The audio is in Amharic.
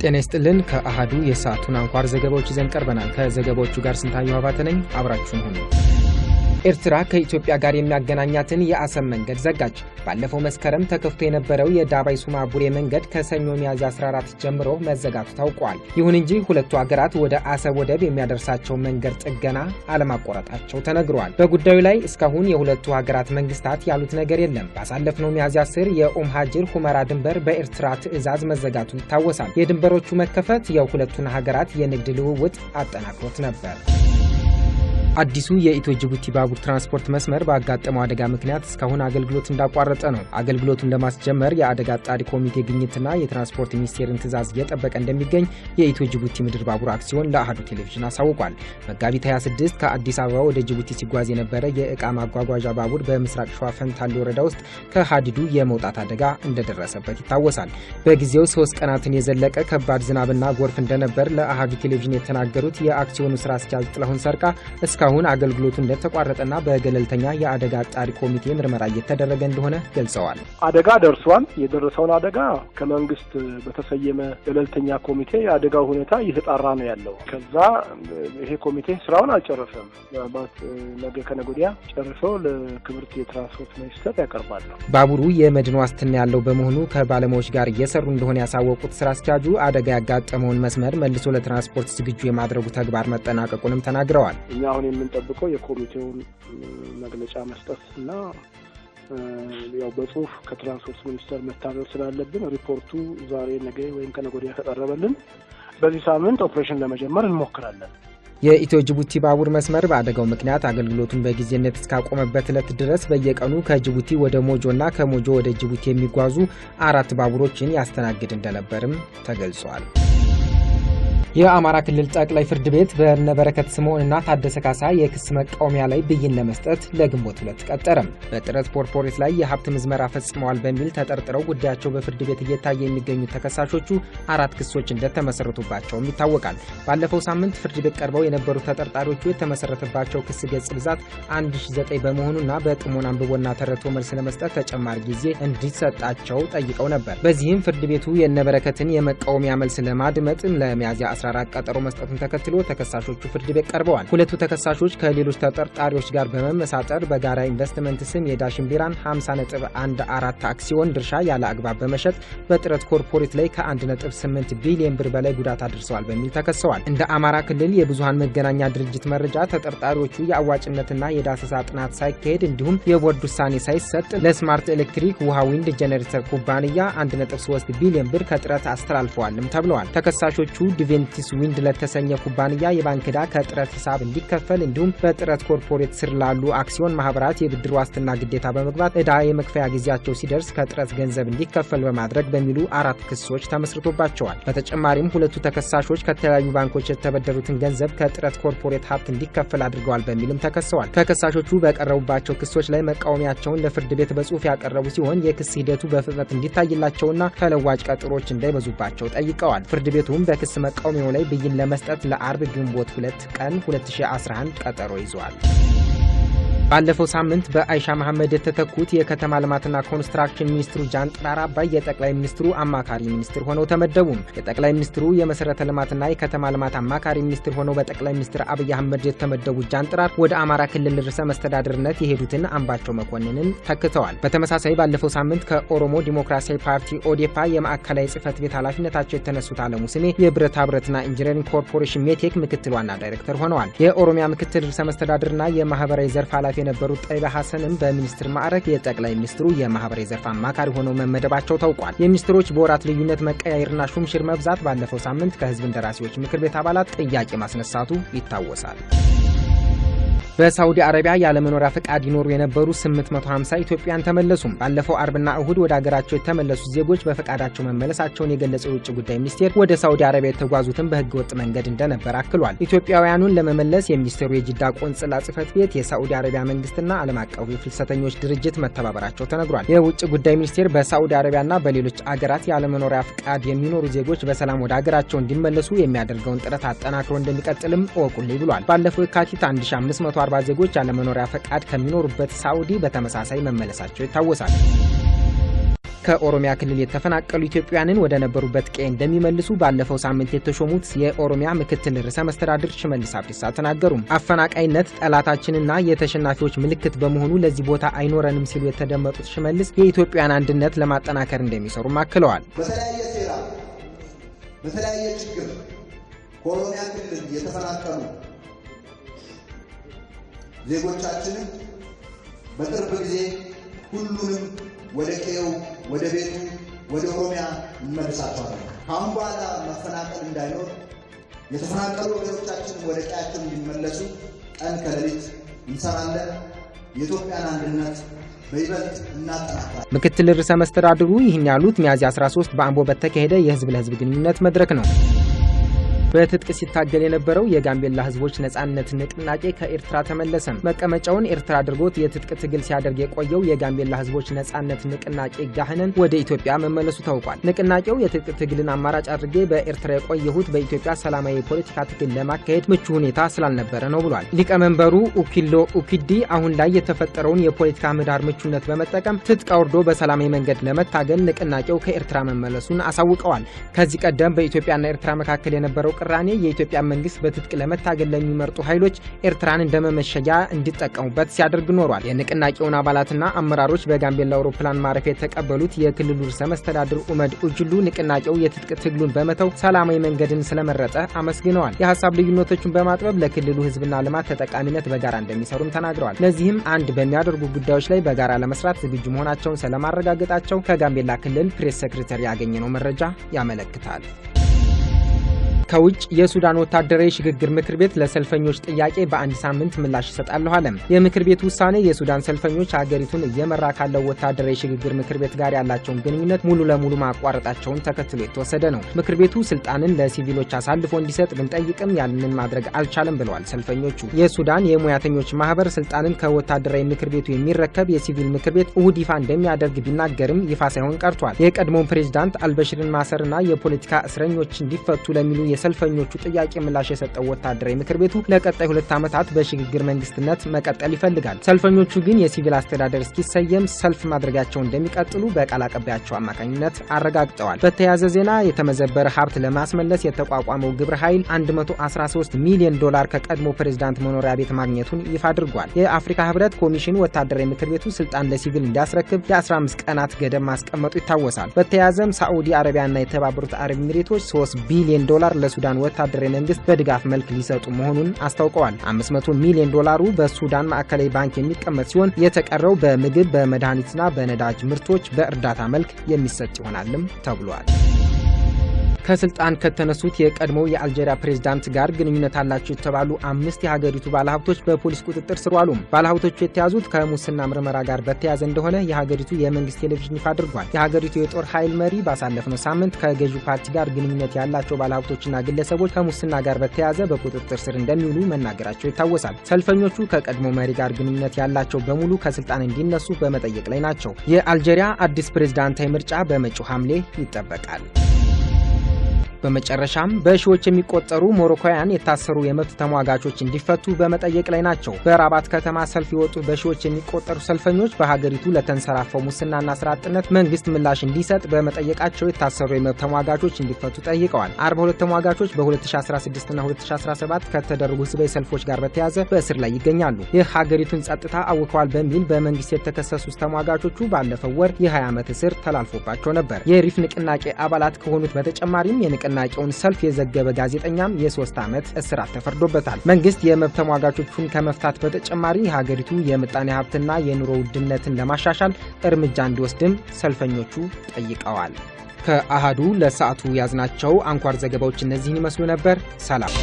ጤና ይስጥልን ከአሃዱ የሰዓቱን አንኳር ዘገባዎች ይዘን ቀርበናል። ከዘገባዎቹ ጋር ስንታየው አባተ ነኝ። አብራችሁን ሁኑ። ኤርትራ ከኢትዮጵያ ጋር የሚያገናኛትን የአሰብ መንገድ ዘጋች። ባለፈው መስከረም ተከፍቶ የነበረው የዳባይ ሱማ ቡሬ መንገድ ከሰኞ ሚያዝያ 14 ጀምሮ መዘጋቱ ታውቋል። ይሁን እንጂ ሁለቱ ሀገራት ወደ አሰብ ወደብ የሚያደርሳቸው መንገድ ጥገና አለማቋረጣቸው ተነግሯል። በጉዳዩ ላይ እስካሁን የሁለቱ ሀገራት መንግስታት ያሉት ነገር የለም። ባሳለፍነው ሚያዝያ 10 የኡምሃጅር ሁመራ ድንበር በኤርትራ ትዕዛዝ መዘጋቱ ይታወሳል። የድንበሮቹ መከፈት የሁለቱን ሀገራት የንግድ ልውውጥ አጠናክሮት ነበር። አዲሱ የኢትዮ ጅቡቲ ባቡር ትራንስፖርት መስመር ባጋጠመው አደጋ ምክንያት እስካሁን አገልግሎት እንዳቋረጠ ነው። አገልግሎቱን ለማስጀመር የአደጋ አጣሪ ኮሚቴ ግኝትና የትራንስፖርት ሚኒስቴርን ትዕዛዝ እየጠበቀ እንደሚገኝ የኢትዮ ጅቡቲ ምድር ባቡር አክሲዮን ለአሃዱ ቴሌቪዥን አሳውቋል። መጋቢት 26 ከአዲስ አበባ ወደ ጅቡቲ ሲጓዝ የነበረ የእቃ ማጓጓዣ ባቡር በምስራቅ ሸዋ ፈንታሌ ወረዳ ውስጥ ከሀዲዱ የመውጣት አደጋ እንደደረሰበት ይታወሳል። በጊዜው 3 ቀናትን የዘለቀ ከባድ ዝናብና ጎርፍ እንደነበር ለአሃዱ ቴሌቪዥን የተናገሩት የአክሲዮኑ ስራ አስኪያጅ ጥላሁን ሰርቃ እስካሁን አገልግሎቱ እንደተቋረጠና በገለልተኛ የአደጋ አጣሪ ኮሚቴ ምርመራ እየተደረገ እንደሆነ ገልጸዋል። አደጋ ደርሷል። የደረሰውን አደጋ ከመንግስት በተሰየመ ገለልተኛ ኮሚቴ የአደጋው ሁኔታ እየተጣራ ነው ያለው። ከዛ ይሄ ኮሚቴ ስራውን አልጨረሰም። ነገ ከነገ ወዲያ ጨርሶ ለክብርት የትራንስፖርት ሚኒስቴር ያቀርባል። ባቡሩ የመድን ዋስትና ያለው በመሆኑ ከባለሙያዎች ጋር እየሰሩ እንደሆነ ያሳወቁት ስራ አስኪያጁ አደጋ ያጋጠመውን መስመር መልሶ ለትራንስፖርት ዝግጁ የማድረጉ ተግባር መጠናቀቁንም ተናግረዋል። እኛ አሁን የምንጠብቀው የኮሚቴውን መግለጫ መስጠትና ያው በጽሁፍ ከትራንስፖርት ሚኒስቴር መታዘዝ ስላለብን ሪፖርቱ ዛሬ ነገ ወይም ከነገ ወዲያ ከቀረበልን በዚህ ሳምንት ኦፕሬሽን ለመጀመር እንሞክራለን። የኢትዮ ጅቡቲ ባቡር መስመር በአደጋው ምክንያት አገልግሎቱን በጊዜነት እስካቆመበት ዕለት ድረስ በየቀኑ ከጅቡቲ ወደ ሞጆና ከሞጆ ወደ ጅቡቲ የሚጓዙ 4 ባቡሮችን ያስተናግድ እንደነበርም ተገልጿል። የአማራ ክልል ጠቅላይ ፍርድ ቤት በነበረከት ስምኦንና ታደሰ ካሳ የክስ መቃወሚያ ላይ ብይን ለመስጠት ለግንቦት 2 ቀጠረም። በትራንስፖርት ላይ የሀብት ምዝመራ ፈጽመዋል በሚል ተጠርጥረው ጉዳያቸው በፍርድ ቤት እየታየ የሚገኙት ተከሳሾቹ 4 ክሶች እንደተመሰረቱባቸውም ይታወቃል። ባለፈው ሳምንት ፍርድ ቤት ቀርበው የነበሩ ተጠርጣሪዎቹ የተመሰረተባቸው ክስ ገጽ ብዛት 1009 በመሆኑና በጥሞና አንብቦና ተረቶ መልስ ለመስጠት ተጨማሪ ጊዜ እንዲሰጣቸው ጠይቀው ነበር። በዚህም ፍርድ ቤቱ የነበረከትን የመቃወሚያ መልስ ለማድመጥ ለሚያዝያ 14 ቀጠሮ መስጠቱን ተከትሎ ተከሳሾቹ ፍርድ ቤት ቀርበዋል። ሁለቱ ተከሳሾች ከሌሎች ተጠርጣሪዎች ጋር በመመሳጠር በጋራ ኢንቨስትመንት ስም የዳሽን ቢራን 50.14 አክሲዮን ድርሻ ያለ አግባብ በመሸጥ በጥረት ኮርፖሬት ላይ ከ1.8 ቢሊዮን ብር በላይ ጉዳት አድርሰዋል በሚል ተከሰዋል። እንደ አማራ ክልል የብዙሃን መገናኛ ድርጅት መረጃ ተጠርጣሪዎቹ የአዋጭነትና የዳሰሳ ጥናት ሳይካሄድ እንዲሁም የቦርድ ውሳኔ ሳይሰጥ ለስማርት ኤሌክትሪክ ውሃ ዊንድ ጄኔሬተር ኩባንያ 1.3 ቢሊዮን ብር ከጥረት አስተላልፈዋልም ተብለዋል። ተከሳሾቹ ዲቬንቲስ ዊንድ ለተሰኘ ኩባንያ የባንክ ዕዳ ከጥረት ሂሳብ እንዲከፈል እንዲሁም በጥረት ኮርፖሬት ስር ላሉ አክሲዮን ማህበራት የብድር ዋስትና ግዴታ በመግባት ዕዳ የመክፈያ ጊዜያቸው ሲደርስ ከጥረት ገንዘብ እንዲከፈል በማድረግ በሚሉ 4 ክሶች ተመስርቶባቸዋል። በተጨማሪም ሁለቱ ተከሳሾች ከተለያዩ ባንኮች የተበደሩትን ገንዘብ ከጥረት ኮርፖሬት ሀብት እንዲከፈል አድርገዋል በሚልም ተከሰዋል። ተከሳሾቹ በቀረቡባቸው ክሶች ላይ መቃወሚያቸውን ለፍርድ ቤት በጽሁፍ ያቀረቡ ሲሆን የክስ ሂደቱ በፍጥነት እንዲታይላቸውና ተለዋጭ ቀጠሮች እንዳይበዙባቸው ጠይቀዋል። ፍርድ ቤቱም በክስ መቃወሚያው ላይ ብይን ለመስጠት ለአርብ ግንቦት 2 ቀን 2011 ቀጠሮ ይዟል። ባለፈው ሳምንት በአይሻ መሐመድ የተተኩት የከተማ ልማትና ኮንስትራክሽን ሚኒስትሩ ጃንጥራር አባይ የጠቅላይ ሚኒስትሩ አማካሪ ሚኒስትር ሆነው ተመደቡ። የጠቅላይ ሚኒስትሩ የመሰረተ ልማትና የከተማ ልማት አማካሪ ሚኒስትር ሆነው በጠቅላይ ሚኒስትር አብይ አህመድ የተመደቡት ጃንጥራር ወደ አማራ ክልል ርዕሰ መስተዳድርነት የሄዱትን አምባቸው መኮንንን ተክተዋል። በተመሳሳይ ባለፈው ሳምንት ከኦሮሞ ዲሞክራሲያዊ ፓርቲ ኦዴፓ የማዕከላዊ ጽህፈት ቤት ኃላፊነታቸው የተነሱት አለሙ ስሜ የብረታ ብረትና ኢንጂነሪንግ ኮርፖሬሽን ሜቴክ ምክትል ዋና ዳይሬክተር ሆነዋል። የኦሮሚያ ምክትል ርዕሰ መስተዳድርና የማህበራዊ ዘርፍ ኃላፊ የነበሩት ጠቅላይ ሐሰንም በሚኒስትር ማዕረግ የጠቅላይ ሚኒስትሩ የማህበራዊ ዘርፍ አማካሪ ሆነው መመደባቸው ታውቋል። የሚኒስትሮች በወራት ልዩነት መቀያየርና ሹምሽር መብዛት ባለፈው ሳምንት ከህዝብ እንደራሴዎች ምክር ቤት አባላት ጥያቄ ማስነሳቱ ይታወሳል። በሳውዲ አረቢያ ያለመኖሪያ ፍቃድ ይኖሩ የነበሩ 850 ኢትዮጵያን ተመለሱ። ባለፈው አርብና እሁድ ወደ ሀገራቸው የተመለሱ ዜጎች በፍቃዳቸው መመለሳቸውን የገለጸው የውጭ ጉዳይ ሚኒስቴር ወደ ሳውዲ አረቢያ የተጓዙትን በህገ ወጥ መንገድ እንደነበር አክሏል። ኢትዮጵያውያኑን ለመመለስ የሚኒስቴሩ የጅዳ ቆንጽላ ጽህፈት ቤት የሳውዲ አረቢያ መንግስትና ዓለም አቀፉ የፍልሰተኞች ድርጅት መተባበራቸው ተነግሯል። የውጭ ጉዳይ ሚኒስቴር በሳውዲ አረቢያና በሌሎች አገራት ያለመኖሪያ ፍቃድ የሚኖሩ ዜጎች በሰላም ወደ ሀገራቸው እንዲመለሱ የሚያደርገውን ጥረት አጠናክሮ እንደሚቀጥልም እወቁልኝ ብሏል። ባለፈው የካቲት 1540 ዜጎች ያለመኖሪያ ፈቃድ ከሚኖሩበት ሳውዲ በተመሳሳይ መመለሳቸው ይታወሳል። ከኦሮሚያ ክልል የተፈናቀሉ ኢትዮጵያውያንን ወደ ነበሩበት ቀዬ እንደሚመልሱ ባለፈው ሳምንት የተሾሙት የኦሮሚያ ምክትል ርዕሰ መስተዳድር ሽመልስ አብዲሳ ተናገሩ። አፈናቃይነት ጠላታችንና የተሸናፊዎች ምልክት በመሆኑ ለዚህ ቦታ አይኖረንም ሲሉ የተደመጡት ሽመልስ የኢትዮጵያን አንድነት ለማጠናከር እንደሚሰሩ አክለዋል። በተለያየ ሴራ በተለያየ ችግር ከኦሮሚያ ክልል የተፈናቀሉ ዜጎቻችንን በቅርብ ጊዜ ሁሉንም ወደ ቀዬው ወደ ቤቱ ወደ ኦሮሚያ እንመልሳቸዋለን። ካሁን በኋላ መፈናቀል እንዳይኖር የተፈናቀሉ ወገኖቻችን ወደ ቀያቸው እንዲመለሱ ቀን ከሌሊት እንሰራለን። የኢትዮጵያን አንድነት በይበልጥ እናጠናክራለን። ምክትል ርዕሰ መስተዳድሩ ይህን ያሉት ሚያዝያ 13 በአምቦ በተካሄደ የህዝብ ለህዝብ ግንኙነት መድረክ ነው። በትጥቅ ሲታገል የነበረው የጋምቤላ ህዝቦች ነጻነት ንቅናቄ ከኤርትራ ተመለሰ። መቀመጫውን ኤርትራ አድርጎት የትጥቅ ትግል ሲያደርግ የቆየው የጋምቤላ ህዝቦች ነጻነት ንቅናቄ ጋህነን ወደ ኢትዮጵያ መመለሱ ታውቋል። ንቅናቄው የትጥቅ ትግልን አማራጭ አድርጌ በኤርትራ የቆየሁት በኢትዮጵያ ሰላማዊ የፖለቲካ ትግል ለማካሄድ ምቹ ሁኔታ ስላልነበረ ነው ብሏል። ሊቀመንበሩ ኡኪሎ ኡኪዲ አሁን ላይ የተፈጠረውን የፖለቲካ ምህዳር ምቹነት በመጠቀም ትጥቅ አውርዶ በሰላማዊ መንገድ ለመታገል ንቅናቄው ከኤርትራ መመለሱን አሳውቀዋል። ከዚህ ቀደም በኢትዮጵያና ኤርትራ መካከል የነበረው ቅራኔ የኢትዮጵያ መንግስት በትጥቅ ለመታገል ለሚመርጡ ኃይሎች ኤርትራን እንደመመሸጊያ እንዲጠቀሙበት ሲያደርግ ኖሯል። የንቅናቄውን አባላትና አመራሮች በጋምቤላ አውሮፕላን ማረፊያ የተቀበሉት የክልሉ ርዕሰ መስተዳድር ኡመድ ኡጅሉ ንቅናቄው የትጥቅ ትግሉን በመተው ሰላማዊ መንገድን ስለመረጠ አመስግነዋል። የሀሳብ ልዩነቶችን በማጥበብ ለክልሉ ህዝብና ልማት ተጠቃሚነት በጋራ እንደሚሰሩም ተናግረዋል። ለዚህም አንድ በሚያደርጉ ጉዳዮች ላይ በጋራ ለመስራት ዝግጁ መሆናቸውን ስለማረጋገጣቸው ከጋምቤላ ክልል ፕሬስ ሴክሬታሪ ያገኘነው መረጃ ያመለክታል። ከውጭ የሱዳን ወታደራዊ ሽግግር ምክር ቤት ለሰልፈኞች ጥያቄ በአንድ ሳምንት ምላሽ ይሰጣል አለ። የምክር ቤቱ ውሳኔ የሱዳን ሰልፈኞች ሀገሪቱን እየመራ ካለው ወታደራዊ ሽግግር ምክር ቤት ጋር ያላቸውን ግንኙነት ሙሉ ለሙሉ ማቋረጣቸውን ተከትሎ የተወሰደ ነው። ምክር ቤቱ ስልጣንን ለሲቪሎች አሳልፎ እንዲሰጥ ብንጠይቅም ያንን ማድረግ አልቻለም ብለዋል ሰልፈኞቹ። የሱዳን የሙያተኞች ማህበር ስልጣንን ከወታደራዊ ምክር ቤቱ የሚረከብ የሲቪል ምክር ቤት እሁድ ይፋ እንደሚያደርግ ቢናገርም ይፋ ሳይሆን ቀርቷል። የቀድሞው ፕሬዝዳንት አልበሽርን ማሰርና የፖለቲካ እስረኞች እንዲፈቱ ለሚሉ የሰልፈኞቹ ጥያቄ ምላሽ የሰጠው ወታደራዊ ምክር ቤቱ ለቀጣይ 2 ዓመታት በሽግግር መንግስትነት መቀጠል ይፈልጋል። ሰልፈኞቹ ግን የሲቪል አስተዳደር እስኪሰየም ሰልፍ ማድረጋቸውን እንደሚቀጥሉ በቃል አቀባያቸው አማካኝነት አረጋግጠዋል። በተያያዘ ዜና የተመዘበረ ሀብት ለማስመለስ የተቋቋመው ግብረ ኃይል $113 ሚሊዮን ከቀድሞ ፕሬዝዳንት መኖሪያ ቤት ማግኘቱን ይፋ አድርጓል። የአፍሪካ ህብረት ኮሚሽን ወታደራዊ ምክር ቤቱ ስልጣን ለሲቪል እንዲያስረክብ የ15 ቀናት ገደብ ማስቀመጡ ይታወሳል። በተያያዘም ሳዑዲ አረቢያና የተባበሩት አረብ ኤሚሬቶች $3 ቢሊዮን ለሱዳን ወታደራዊ መንግስት በድጋፍ መልክ ሊሰጡ መሆኑን አስታውቀዋል። $500 ሚሊዮን በሱዳን ማዕከላዊ ባንክ የሚቀመጥ ሲሆን የተቀረው በምግብ በመድኃኒትና በነዳጅ ምርቶች በእርዳታ መልክ የሚሰጥ ይሆናልም ተብሏል። ከስልጣን ከተነሱት የቀድሞው የአልጄሪያ ፕሬዝዳንት ጋር ግንኙነት አላቸው የተባሉ 5 የሀገሪቱ ባለሀብቶች በፖሊስ ቁጥጥር ስር ዋሉ። ባለሀብቶቹ የተያዙት ከሙስና ምርመራ ጋር በተያያዘ እንደሆነ የሀገሪቱ የመንግስት ቴሌቪዥን ይፋ አድርጓል። የሀገሪቱ የጦር ኃይል መሪ ባሳለፍነው ሳምንት ከገዢው ፓርቲ ጋር ግንኙነት ያላቸው ባለሀብቶችና ግለሰቦች ከሙስና ጋር በተያያዘ በቁጥጥር ስር እንደሚውሉ መናገራቸው ይታወሳል። ሰልፈኞቹ ከቀድሞ መሪ ጋር ግንኙነት ያላቸው በሙሉ ከስልጣን እንዲነሱ በመጠየቅ ላይ ናቸው። የአልጄሪያ አዲስ ፕሬዝዳንታዊ ምርጫ በመጪው ሐምሌ ይጠበቃል። በመጨረሻም በሺዎች የሚቆጠሩ ሞሮኮውያን የታሰሩ የመብት ተሟጋቾች እንዲፈቱ በመጠየቅ ላይ ናቸው። በራባት ከተማ ሰልፍ የወጡ በሺዎች የሚቆጠሩ ሰልፈኞች በሀገሪቱ ለተንሰራፈው ሙስናና ስራ አጥነት መንግስት ምላሽ እንዲሰጥ በመጠየቃቸው የታሰሩ የመብት ተሟጋቾች እንዲፈቱ ጠይቀዋል። 42 ተሟጋቾች በ2016 እና 2017 ከተደረጉ ህዝባዊ ሰልፎች ጋር በተያያዘ በእስር ላይ ይገኛሉ። የሀገሪቱን ጸጥታ አውከዋል በሚል በመንግስት የተከሰሱት ተሟጋቾቹ ባለፈው ወር የ20 ዓመት እስር ተላልፎባቸው ነበር። የሪፍ ንቅናቄ አባላት ከሆኑት በተጨማሪም ንቅናቄውን ሰልፍ የዘገበ ጋዜጠኛም የ3 ዓመት እስራት ተፈርዶበታል። መንግስት የመብት ተሟጋቾቹን ከመፍታት በተጨማሪ ሀገሪቱ የምጣኔ ሀብትና የኑሮ ውድነትን ለማሻሻል እርምጃ እንዲወስድም ሰልፈኞቹ ጠይቀዋል። ከአሃዱ ለሰዓቱ ያዝናቸው አንኳር ዘገባዎች እነዚህን ይመስሉ ነበር። ሰላም።